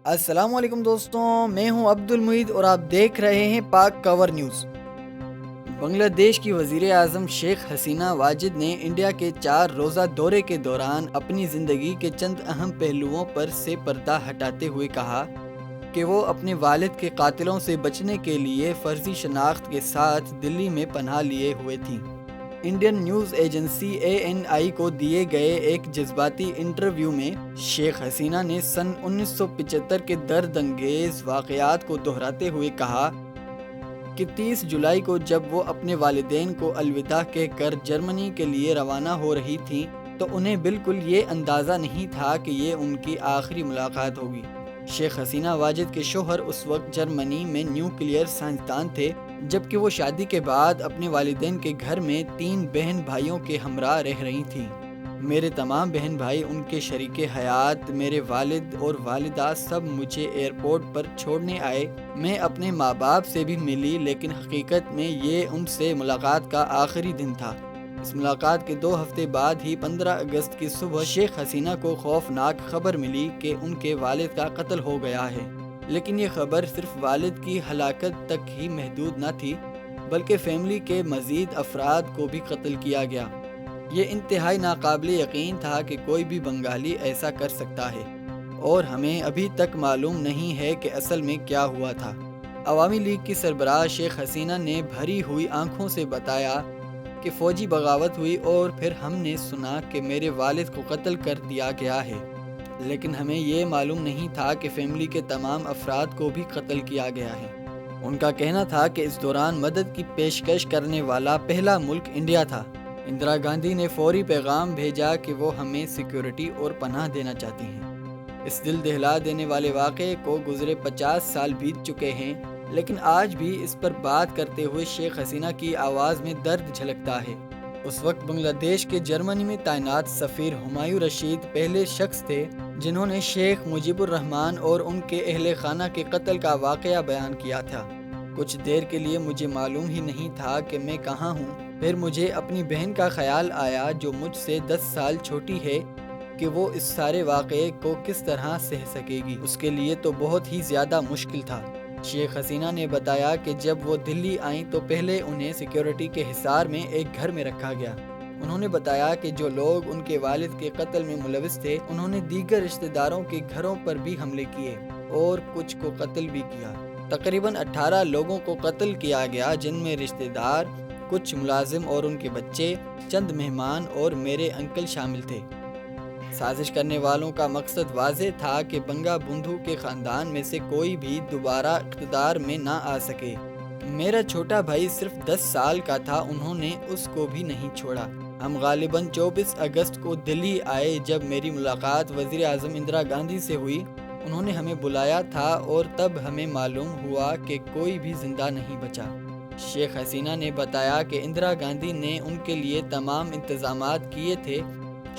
السلام علیکم دوستوں، میں ہوں عبد المعید اور آپ دیکھ رہے ہیں پاک کور نیوز۔ بنگلہ دیش کی وزیر اعظم شیخ حسینہ واجد نے انڈیا کے 4 روزہ دورے کے دوران اپنی زندگی کے چند اہم پہلوؤں پر سے پردہ ہٹاتے ہوئے کہا کہ وہ اپنے والد کے قاتلوں سے بچنے کے لیے فرضی شناخت کے ساتھ دلی میں پناہ لیے ہوئے تھیں۔ انڈین نیوز ایجنسی ANI کو دیے گئے ایک جذباتی انٹرویو میں شیخ حسینہ نے سن 1975 کے درد انگیز واقعات کو دہراتے ہوئے کہا کہ 30 جولائی کو جب وہ اپنے والدین کو الوداع کہہ کر جرمنی کے لیے روانہ ہو رہی تھیں تو انہیں بالکل یہ اندازہ نہیں تھا کہ یہ ان کی آخری ملاقات ہوگی۔ شیخ حسینہ واجد کے شوہر اس وقت جرمنی میں نیوکلیئر سائنسدان تھے، جبکہ وہ شادی کے بعد اپنے والدین کے گھر میں 3 بہن بھائیوں کے ہمراہ رہ رہی تھیں۔ میرے تمام بہن بھائی، ان کے شریک حیات، میرے والد اور والدہ سب مجھے ایئرپورٹ پر چھوڑنے آئے۔ میں اپنے ماں باپ سے بھی ملی، لیکن حقیقت میں یہ ان سے ملاقات کا آخری دن تھا۔ اس ملاقات کے 2 ہفتے بعد ہی 15 اگست کی صبح شیخ حسینہ کو خوفناک خبر ملی کہ ان کے والد کا قتل ہو گیا ہے۔ لیکن یہ خبر صرف والد کی ہلاکت تک ہی محدود نہ تھی، بلکہ فیملی کے مزید افراد کو بھی قتل کیا گیا۔ یہ انتہائی ناقابل یقین تھا کہ کوئی بھی بنگالی ایسا کر سکتا ہے، اور ہمیں ابھی تک معلوم نہیں ہے کہ اصل میں کیا ہوا تھا۔ عوامی لیگ کی سربراہ شیخ حسینہ نے بھری ہوئی آنکھوں سے بتایا کہ فوجی بغاوت ہوئی اور پھر ہم نے سنا کہ میرے والد کو قتل کر دیا گیا ہے، لیکن ہمیں یہ معلوم نہیں تھا کہ فیملی کے تمام افراد کو بھی قتل کیا گیا ہے۔ ان کا کہنا تھا کہ اس دوران مدد کی پیشکش کرنے والا پہلا ملک انڈیا تھا۔ اندرا گاندھی نے فوری پیغام بھیجا کہ وہ ہمیں سیکیورٹی اور پناہ دینا چاہتی ہیں۔ اس دل دہلا دینے والے واقعے کو گزرے 50 سال بیت چکے ہیں، لیکن آج بھی اس پر بات کرتے ہوئے شیخ حسینہ کی آواز میں درد جھلکتا ہے۔ اس وقت بنگلہ دیش کے جرمنی میں تعینات سفیر ہمایوں رشید پہلے شخص تھے جنہوں نے شیخ مجیب الرحمان اور ان کے اہل خانہ کے قتل کا واقعہ بیان کیا تھا۔ کچھ دیر کے لیے مجھے معلوم ہی نہیں تھا کہ میں کہاں ہوں۔ پھر مجھے اپنی بہن کا خیال آیا جو مجھ سے 10 سال چھوٹی ہے کہ وہ اس سارے واقعے کو کس طرح سہ سکے گی۔ اس کے لیے تو بہت ہی زیادہ مشکل تھا۔ شیخ حسینہ نے بتایا کہ جب وہ دلی آئیں تو پہلے انہیں سیکیورٹی کے حصار میں ایک گھر میں رکھا گیا۔ انہوں نے بتایا کہ جو لوگ ان کے والد کے قتل میں ملوث تھے انہوں نے دیگر رشتہ داروں کے گھروں پر بھی حملے کیے اور کچھ کو قتل بھی کیا۔ تقریباً 18 لوگوں کو قتل کیا گیا، جن میں رشتہ دار، کچھ ملازم اور ان کے بچے، چند مہمان اور میرے انکل شامل تھے۔ سازش کرنے والوں کا مقصد واضح تھا کہ بنگا بندھو کے خاندان میں سے کوئی بھی دوبارہ اقتدار میں نہ آ سکے۔ میرا چھوٹا بھائی صرف 10 سال کا تھا، انہوں نے اس کو بھی نہیں چھوڑا۔ ہم غالباً 24 اگست کو دلی آئے جب میری ملاقات وزیر اعظم اندرا گاندھی سے ہوئی۔ انہوں نے ہمیں بلایا تھا اور تب ہمیں معلوم ہوا کہ کوئی بھی زندہ نہیں بچا۔ شیخ حسینہ نے بتایا کہ اندرا گاندھی نے ان کے لیے تمام انتظامات کیے تھے،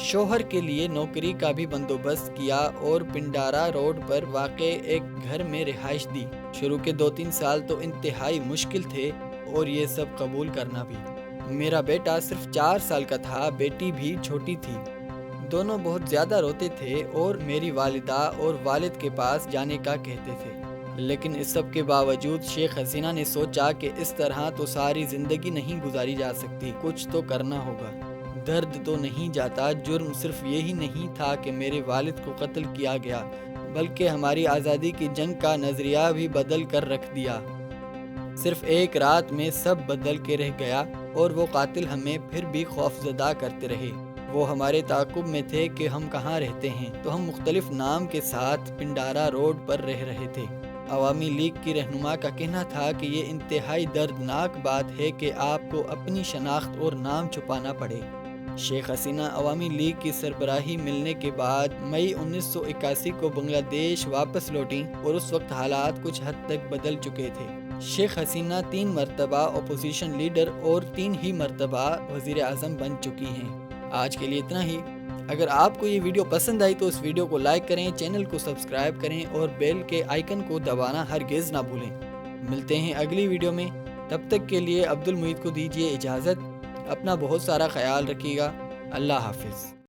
شوہر کے لیے نوکری کا بھی بندوبست کیا اور پنڈارا روڈ پر واقع ایک گھر میں رہائش دی۔ شروع کے 2-3 سال تو انتہائی مشکل تھے اور یہ سب قبول کرنا بھی۔ میرا بیٹا صرف 4 سال کا تھا، بیٹی بھی چھوٹی تھی۔ دونوں بہت زیادہ روتے تھے اور میری والدہ اور والد کے پاس جانے کا کہتے تھے۔ لیکن اس سب کے باوجود شیخ حسینہ نے سوچا کہ اس طرح تو ساری زندگی نہیں گزاری جا سکتی، کچھ تو کرنا ہوگا۔ درد تو نہیں جاتا، جرم صرف یہی نہیں تھا کہ میرے والد کو قتل کیا گیا، بلکہ ہماری آزادی کی جنگ کا نظریہ بھی بدل کر رکھ دیا۔ صرف ایک رات میں سب بدل کے رہ گیا اور وہ قاتل ہمیں پھر بھی خوفزدہ کرتے رہے۔ وہ ہمارے تعاقب میں تھے کہ ہم کہاں رہتے ہیں، تو ہم مختلف نام کے ساتھ پنڈارا روڈ پر رہ رہے تھے۔ عوامی لیگ کی رہنما کا کہنا تھا کہ یہ انتہائی دردناک بات ہے کہ آپ کو اپنی شناخت اور نام چھپانا پڑے۔ شیخ حسینہ عوامی لیگ کی سربراہی ملنے کے بعد مئی 1981 کو بنگلہ دیش واپس لوٹیں اور اس وقت حالات کچھ حد تک بدل چکے تھے۔ شیخ حسینہ 3 مرتبہ اپوزیشن لیڈر اور 3 ہی مرتبہ وزیر اعظم بن چکی ہیں۔ آج کے لیے اتنا ہی۔ اگر آپ کو یہ ویڈیو پسند آئی تو اس ویڈیو کو لائک کریں، چینل کو سبسکرائب کریں اور بیل کے آئیکن کو دبانا ہرگز نہ بھولیں۔ ملتے ہیں اگلی ویڈیو میں، تب تک کے لیے عبد المعید کو دیجیے اجازت۔ اپنا بہت سارا خیال رکھیے گا۔ اللہ حافظ۔